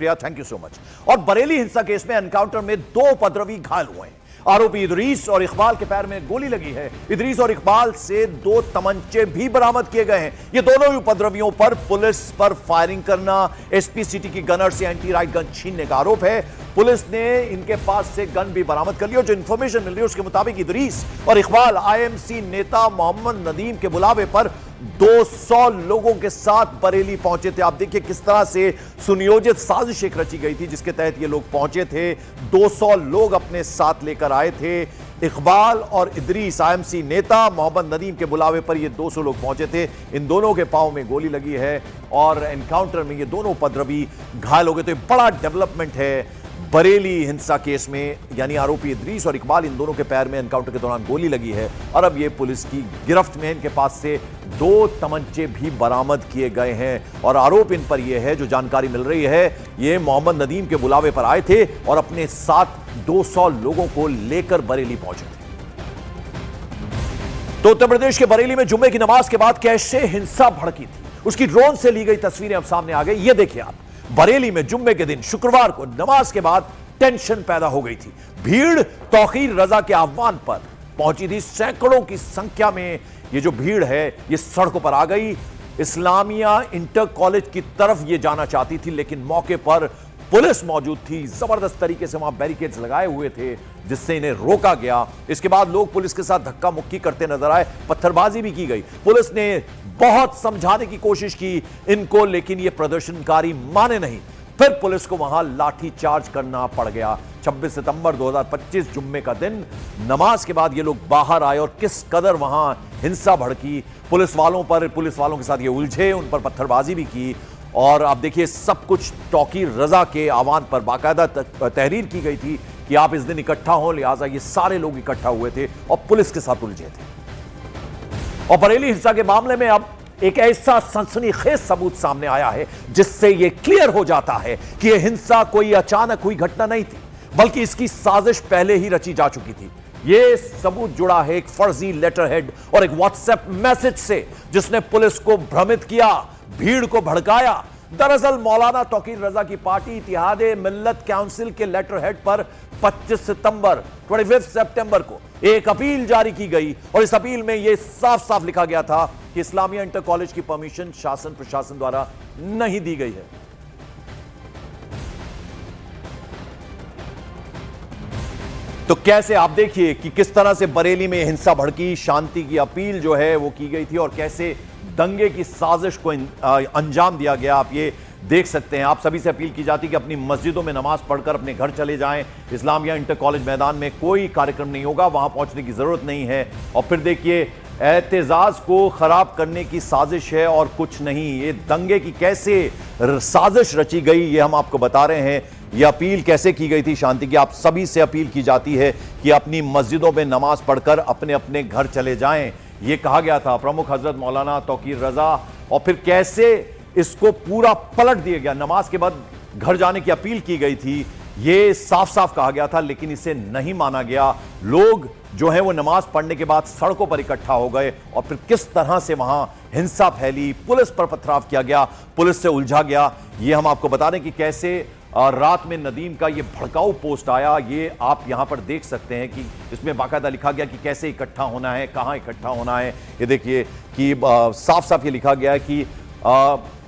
Thank you so much. और बरेली हिंसा case में एनकाउंटर में 2 उपद्रवी घायल हुए हैं। आरोपी इदरीस और इकबाल के पैर में गोली लगी है। इदरीस और इकबाल से 2 तमंचे भी बरामद किए गए हैं। ये दोनों ही उपद्रवियों पर पुलिस पर फायरिंग करना, एसपी सिटी की गनर से एंटी राइट गन छीनने का आरोप है। पुलिस ने इनके पास से गन भी बरामद कर ली और जो इंफॉर्मेशन मिल रही है उसके मुताबिक इदरीस और इकबाल आईएमसी नेता मोहम्मद नदीम के बुलावे पर 200 लोगों के साथ बरेली पहुंचे थे। आप देखिए किस तरह से सुनियोजित साजिश एक रची गई थी जिसके तहत ये लोग पहुंचे थे। 200 लोग अपने साथ लेकर आए थे। इकबाल और इदरीस आईएमसी नेता मोहम्मद नदीम के बुलावे पर ये 200 लोग पहुंचे थे। इन दोनों के पांव में गोली लगी है और एनकाउंटर में ये दोनों उपद्रवी घायल हो गए। तो ये बड़ा डेवलपमेंट है बरेली हिंसा केस में, यानी आरोपी इदरीस और इकबाल इन दोनों के पैर में एनकाउंटर के दौरान गोली लगी है और अब ये पुलिस की गिरफ्त में। इनके पास से 2 तमंचे भी बरामद किए गए हैं और आरोप इन पर यह है, जो जानकारी मिल रही है, ये मोहम्मद नदीम के बुलावे पर आए थे और अपने साथ 200 लोगों को लेकर बरेली पहुंचे थे। तो उत्तर प्रदेश के बरेली में जुम्मे की नमाज के बाद कैसे हिंसा भड़की थी, उसकी ड्रोन से ली गई तस्वीरें अब सामने आ गई। ये देखिए आप, बरेली में जुम्मे के दिन शुक्रवार को नमाज के बाद टेंशन पैदा हो गई थी। भीड़ तौकीर रजा के आह्वान पर पहुंची थी। सैकड़ों की संख्या में ये जो भीड़ है ये सड़कों पर आ गई। इस्लामिया इंटर कॉलेज की तरफ ये जाना चाहती थी लेकिन मौके पर पुलिस मौजूद थी। जबरदस्त तरीके से वहां बैरिकेड्स लगाए हुए थे जिससे इन्हें रोका गया। इसके बाद लोग पुलिस के साथ धक्का मुक्की करते नजर आए, पत्थरबाजी भी की गई। पुलिस ने बहुत समझाने की कोशिश की इनको, लेकिन ये प्रदर्शनकारी माने नहीं। फिर पुलिस को वहां लाठी चार्ज करना पड़ गया। 26 सितंबर 2025 जुम्मे का दिन, नमाज के बाद ये लोग बाहर आए और किस कदर वहां हिंसा भड़की। पुलिस वालों के साथ ये उलझे, उन पर पत्थरबाजी भी की। और आप देखिए सब कुछ तौकीर रजा के आह्वान पर बाकायदा तहरीर की गई थी कि आप इस दिन इकट्ठा हो, लिहाजा ये सारे लोग इकट्ठा हुए थे और पुलिस के साथ उलझे थे। और बरेली हिंसा के मामले में अब एक ऐसा सनसनीखेज सबूत सामने आया है जिससे यह क्लियर हो जाता है कि यह हिंसा कोई अचानक हुई घटना नहीं थी, बल्कि इसकी साजिश पहले ही रची जा चुकी थी। यह सबूत जुड़ा है एक फर्जी लेटरहेड और एक व्हाट्सएप मैसेज से जिसने पुलिस को भ्रमित किया, भीड़ को भड़काया। दरअसल मौलाना तौकीर रजा की पार्टी इत्तेहादे मिल्लत काउंसिल के लेटरहेड पर 25 सितंबर को एक अपील जारी की गई और इस अपील में यह साफ साफ लिखा गया था कि इस्लामिया इंटर कॉलेज की परमिशन शासन प्रशासन द्वारा नहीं दी गई है। तो कैसे आप देखिए कि किस तरह से बरेली में हिंसा भड़की, शांति की अपील जो है वो की गई थी और कैसे दंगे की साजिश को अंजाम दिया गया। आप ये देख सकते हैं। आप सभी से अपील की जाती है कि अपनी मस्जिदों में नमाज पढ़कर अपने घर चले जाएं। इस्लामिया इंटर कॉलेज मैदान में कोई कार्यक्रम नहीं होगा, वहां पहुंचने की जरूरत नहीं है। और फिर देखिए एहतेजाज को खराब करने की साजिश है और कुछ नहीं। ये दंगे की कैसे साजिश रची गई ये हम आपको बता रहे हैं। ये अपील कैसे की गई थी शांति की, आप सभी से अपील की जाती है कि अपनी मस्जिदों में नमाज पढ़कर अपने अपने घर चले जाएं। ये कहा गया था प्रमुख हजरत मौलाना तौकीर रजा। और फिर कैसे इसको पूरा पलट दिया गया। नमाज के बाद घर जाने की अपील की गई थी, ये साफ साफ कहा गया था, लेकिन इसे नहीं माना गया। लोग जो है वो नमाज पढ़ने के बाद सड़कों पर इकट्ठा हो गए और फिर किस तरह से वहां हिंसा फैली, पुलिस पर पथराव किया गया, पुलिस से उलझा गया। ये हम आपको बता दें कि कैसे रात में नदीम का ये भड़काऊ पोस्ट आया। ये आप यहां पर देख सकते हैं कि इसमें बाकायदा लिखा गया कि कैसे इकट्ठा होना है, कहां इकट्ठा होना है। ये देखिए कि साफ साफ ये लिखा गया है कि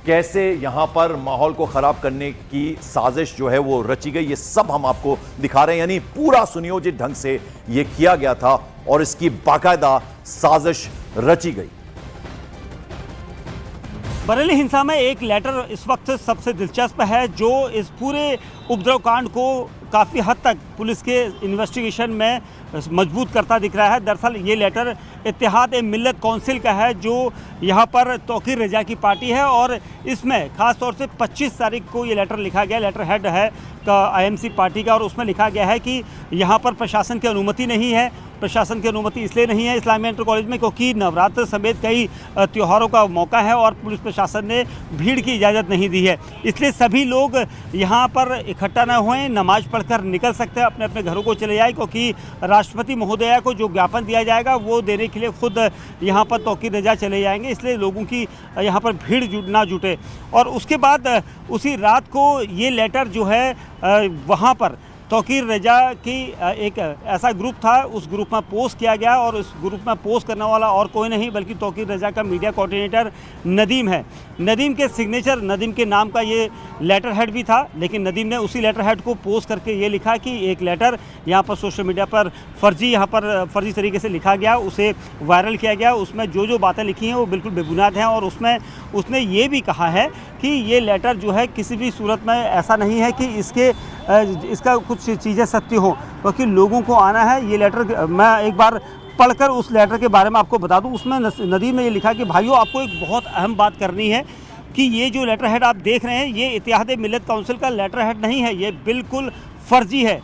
कैसे यहां पर माहौल को खराब करने की साजिश जो है वो रची गई। ये सब हम आपको दिखा रहे हैं, यानी पूरा सुनियोजित ढंग से ये किया गया था और इसकी बाकायदा साजिश रची गई। बरेली हिंसा में एक लेटर इस वक्त सबसे दिलचस्प है जो इस पूरे उपद्रव कांड को काफ़ी हद तक पुलिस के इन्वेस्टिगेशन में मजबूत करता दिख रहा है। दरअसल ये लेटर इत्तेहाद मिल्लत काउंसिल का है जो यहाँ पर तौकीर रजा की पार्टी है और इसमें ख़ास तौर से 25 तारीख को ये लेटर लिखा गया। लेटर हेड है का आईएमसी पार्टी का और उसमें लिखा गया है कि यहाँ पर प्रशासन की अनुमति नहीं है प्रशासन की अनुमति इसलिए नहीं है इस्लामिया इंटर कॉलेज में क्योंकि नवरात्र समेत कई त्योहारों का मौका है और पुलिस प्रशासन ने भीड़ की इजाज़त नहीं दी है। इसलिए सभी लोग यहाँ पर इकट्ठा न हुए, नमाज पढ़कर निकल सकते हैं, अपने अपने घरों को चले जाए, क्योंकि राष्ट्रपति महोदया को जो ज्ञापन दिया जाएगा वो देने के लिए खुद यहाँ पर तौकीर रजा चले जाएंगे। इसलिए लोगों की यहाँ पर भीड़ ना जुटे। और उसके बाद उसी रात को ये लेटर जो है वहाँ पर तौकीर रजा की एक ऐसा ग्रुप था, उस ग्रुप में पोस्ट किया गया और उस ग्रुप में पोस्ट करने वाला और कोई नहीं बल्कि तौकीर रजा का मीडिया कोऑर्डिनेटर नदीम है। नदीम के सिग्नेचर, नदीम के नाम का ये लेटर हेड भी था, लेकिन नदीम ने उसी लेटर हेड को पोस्ट करके ये लिखा कि एक लेटर यहाँ पर सोशल मीडिया पर फर्जी तरीके से लिखा गया, उसे वायरल किया गया। उसमें जो बातें लिखी हैं वो बिल्कुल बेबुनियाद हैं और उसमें उसने ये भी कहा है कि ये लेटर जो है किसी भी सूरत में ऐसा नहीं है कि इसका कुछ चीज़ें सत्य हो, क्योंकि लोगों को आना है। ये लेटर मैं एक बार पढ़कर उस लेटर के बारे में आपको बता दूं। उसमें नदीम ने ये लिखा कि भाइयों, आपको एक बहुत अहम बात करनी है कि ये जो लेटर हेड आप देख रहे हैं ये इत्तेहाद मिल्लत काउंसिल का लेटर हेड नहीं है, ये बिल्कुल फर्जी है।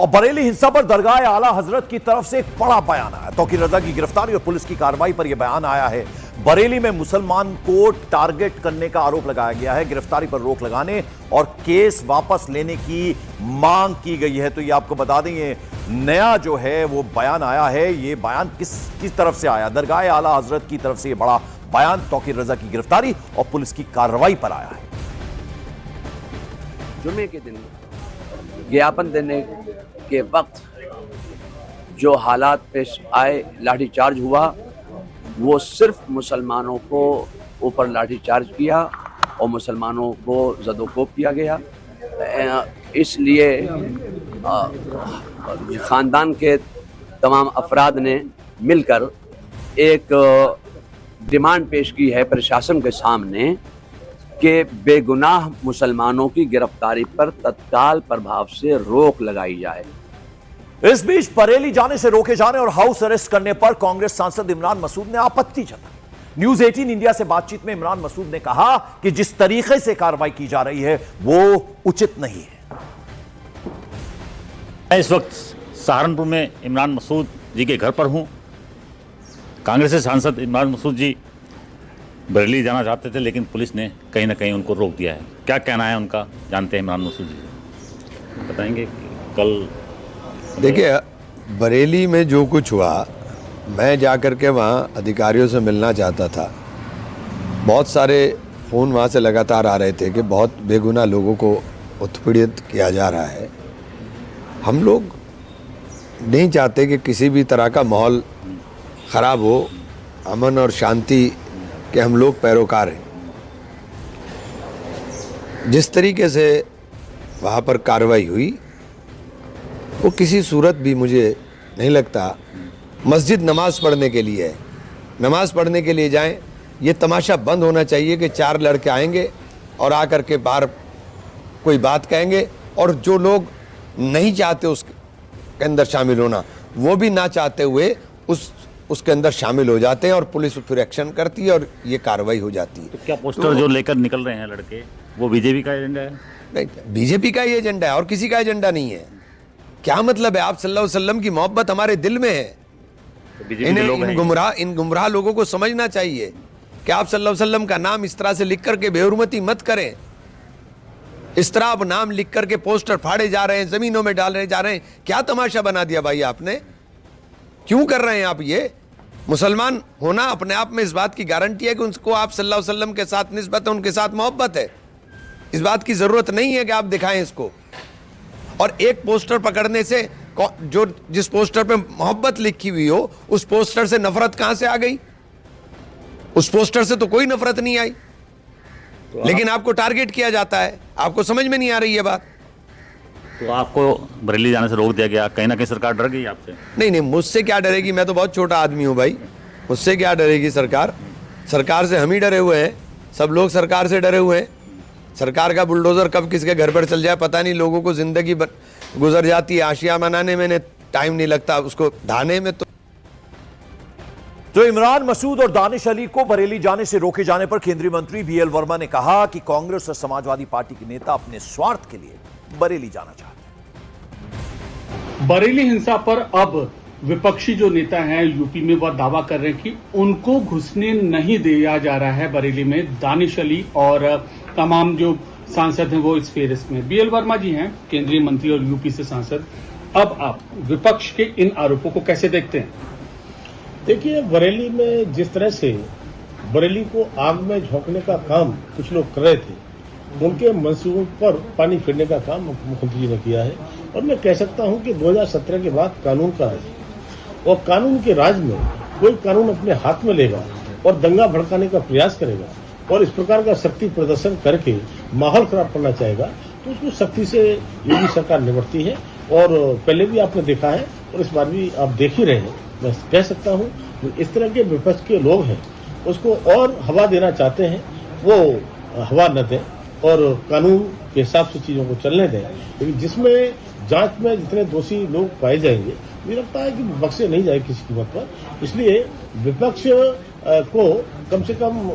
और बरेली हिंसा पर दरगाह आला हजरत की तरफ से एक बड़ा बयान आया। तौकीर रजा की गिरफ्तारी और पुलिस की कार्रवाई पर यह बयान आया है। बरेली में मुसलमान को टारगेट करने का आरोप लगाया गया है, गिरफ्तारी पर रोक लगाने और केस वापस लेने की मांग की गई है। तो ये आपको बता दें, ये नया जो है वो बयान आया है। ये बयान किस तरफ से आया? दरगाह आला हजरत की तरफ से ये बड़ा बयान तौकीर रजा की गिरफ्तारी और पुलिस की कार्रवाई पर आया है। जुमे के दिन ज्ञापन देने के वक्त जो हालात पेश आए, लाठीचार्ज हुआ, वो सिर्फ मुसलमानों को ऊपर लाठीचार्ज किया और मुसलमानों को ज़दोकोब किया गया। इसलिए ख़ानदान के तमाम अफराद ने मिलकर एक डिमांड पेश की है प्रशासन के सामने कि बेगुनाह मुसलमानों की गिरफ्तारी पर तत्काल प्रभाव से रोक लगाई जाए। इस बीच बरेली जाने से रोके जाने और हाउस अरेस्ट करने पर कांग्रेस सांसद इमरान मसूद ने आपत्ति जताई। न्यूज 18 इंडिया से बातचीत में इमरान मसूद ने कहा कि जिस तरीके से कार्रवाई की जा रही है वो उचित नहीं है। मैं इस वक्त सहारनपुर में इमरान मसूद जी के घर पर हूं। कांग्रेस के सांसद इमरान मसूद जी बरेली जाना चाहते थे, लेकिन पुलिस ने कहीं ना कहीं उनको रोक दिया है। क्या कहना है उनका, जानते हैं इमरान मसूद जी, बताएंगे। कल देखिए, बरेली में जो कुछ हुआ, मैं जाकर के वहाँ अधिकारियों से मिलना चाहता था। बहुत सारे फ़ोन वहाँ से लगातार आ रहे थे कि बहुत बेगुनाह लोगों को उत्पीड़ित किया जा रहा है। हम लोग नहीं चाहते कि किसी भी तरह का माहौल ख़राब हो, अमन और शांति के हम लोग पैरोकार हैं। जिस तरीके से वहाँ पर कार्रवाई हुई वो किसी सूरत भी मुझे नहीं लगता मस्जिद नमाज़ पढ़ने के लिए है। नमाज़ पढ़ने के लिए जाएं, ये तमाशा बंद होना चाहिए कि चार लड़के आएंगे और आकर के बाहर कोई बात कहेंगे और जो लोग नहीं चाहते उसके अंदर शामिल होना, वो भी ना चाहते हुए उसके अंदर शामिल हो जाते हैं और पुलिस फिर एक्शन करती है और ये कार्रवाई हो जाती है। तो क्या पोस्टर जो लेकर निकल रहे हैं लड़के, वो बीजेपी का एजेंडा है? नहीं, बीजेपी का ही एजेंडा है और किसी का एजेंडा नहीं है। क्या मतलब है? आप सल्लल्लाहु अलैहि वसल्लम की मोहब्बत हमारे दिल में है। तो इन गुमराह लोगों को समझना चाहिए कि आप सल्लल्लाहु अलैहि वसल्लम का नाम इस तरह से लिख करके बेहुरमती मत करें। इस तरह आप नाम लिख करके पोस्टर फाड़े जा रहे हैं, जमीनों में डाले जा रहे हैं। क्या तमाशा बना दिया भाई आपने? क्यों कर रहे हैं आप ये? मुसलमान होना अपने आप में इस बात की गारंटी है कि उनको आप सल्लल्लाहु अलैहि वसल्लम के साथ निस्बत है, उनके साथ मोहब्बत है। इस बात की जरूरत नहीं है कि आप दिखाएं इसको। और एक पोस्टर पकड़ने से जो जिस पोस्टर पे मोहब्बत लिखी हुई हो, उस पोस्टर से नफरत कहां से आ गई? उस पोस्टर से तो कोई नफरत नहीं आई, तो लेकिन आपको टारगेट किया जाता है। आपको समझ में नहीं आ रही है बात? तो आपको बरेली जाने से रोक दिया गया, कहीं ना कहीं सरकार डर गई आपसे? नहीं, मुझसे क्या डरेगी? मैं तो बहुत छोटा आदमी हूं भाई, मुझसे क्या डरेगी सरकार? सरकार से हम ही डरे हुए हैं, सब लोग सरकार से डरे हुए हैं। सरकार का बुलडोजर कब किसके घर पर चल जाए पता नहीं। लोगों को जिंदगी गुजर जाती है, आशिया मनाने में टाइम नहीं लगता, उसको ढाने में। तो इमरान मसूद और दानिश अली को बरेली जाने से रोके जाने पर केंद्रीय मंत्री बीएल वर्मा ने कहा कि कांग्रेस और समाजवादी पार्टी के नेता अपने स्वार्थ के लिए बरेली जाना चाहते हैं। बरेली हिंसा पर अब विपक्षी जो नेता हैं यूपी में वह दावा कर रहे हैं कि उनको घुसने नहीं दिया जा रहा है बरेली में। दानिश अली और तमाम जो सांसद हैं वो इस फेरिस्त में। बीएल वर्मा जी हैं केंद्रीय मंत्री और यूपी से सांसद। अब आप विपक्ष के इन आरोपों को कैसे देखते हैं? देखिए, बरेली में जिस तरह से बरेली को आग में झोंकने का काम कुछ लोग कर रहे थे, उनके मंसूबों पर पानी फिरने का काम मुख्यमंत्री जी ने किया है। और मैं कह सकता हूं कि 2017 के बाद कानून का राज है, और कानून के राज में कोई कानून अपने हाथ में लेगा और दंगा भड़काने का प्रयास करेगा और इस प्रकार का शक्ति प्रदर्शन करके माहौल खराब करना चाहेगा, तो उसको सख्ती से योगी सरकार निपटती है। और पहले भी आपने देखा है और इस बार भी आप देख ही रहे हैं। मैं कह सकता हूं कि इस तरह के विपक्ष के लोग हैं, उसको और हवा देना चाहते हैं, वो हवा न दें और कानून के हिसाब से चीजों को चलने दें। लेकिन जिसमें जांच में जितने दोषी लोग पाए जाएंगे, मुझे लगता है कि बख्शे नहीं जाए किसी कीमत पर। इसलिए विपक्ष को कम से कम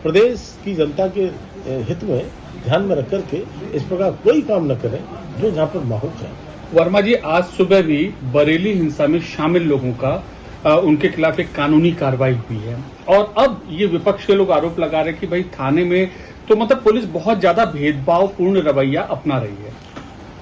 प्रदेश की जनता के हित में ध्यान में रख करके इस प्रकार कोई काम न करें जो जहां पर माहौल चाहे। वर्मा जी, आज सुबह भी बरेली हिंसा में शामिल लोगों का उनके खिलाफ एक कानूनी कार्रवाई हुई है, और अब ये विपक्ष के लोग आरोप लगा रहे हैं कि भाई थाने में तो मतलब पुलिस बहुत ज्यादा भेदभावपूर्ण रवैया अपना रही है।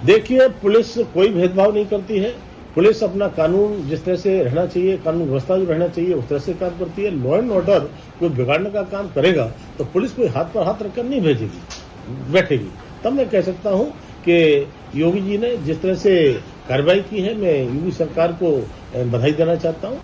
देखिए, पुलिस कोई भेदभाव नहीं करती है। पुलिस अपना कानून जिस तरह से रहना चाहिए, कानून व्यवस्था जो रहना चाहिए उस तरह से काम करती है। लॉ एंड ऑर्डर कोई बिगाड़ने का काम करेगा तो पुलिस कोई हाथ पर हाथ रखकर नहीं बैठेगी। तब मैं कह सकता हूं कि योगी जी ने जिस तरह से कार्रवाई की है, मैं योगी सरकार को बधाई देना चाहता हूं।